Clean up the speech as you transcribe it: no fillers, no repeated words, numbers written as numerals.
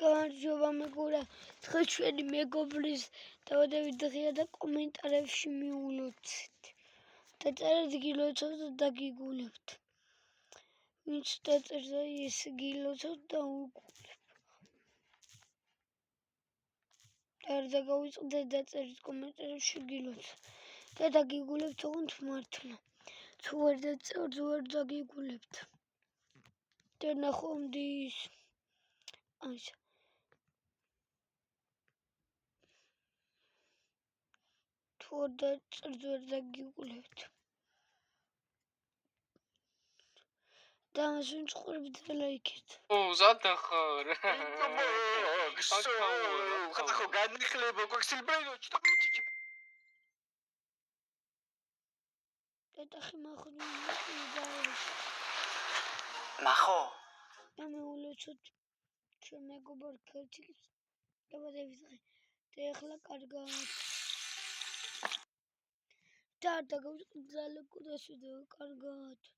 გამარჯობა მეგობრებო, დღეს ჩვენი მეგობრის დაავადებით დღეა და კომენტარებში მიულოცეთ. დაწერეთ გილოცავთ და დაგიგულებთ. ვინც დაწერდა ის გილოცავთ და უგულებ. და არ დაგავიწყდეთ დაწერეთ კომენტარებში გილოცავთ და დაგიგულებთ თუნდ მართლა. თუ ვერ დაწერთ ვერ დაგიგულებთ. და ნახვამდი ის ასე თუ არ დაწერთ ვერ დაგიგულებთ. და ამას ვინც ყურებით და ლაიქეთ. ზადახარ. ხახო განიხლება კვექსილბრეინო ჩტობიჩი. დეტახი მახვდა. ნახო. ამეულოცოთ ჩვენ მეგობარ ქართლის დაავადების დღე. და ეხლა კარგად. და არ დაგავიწყდეთ და კარგად.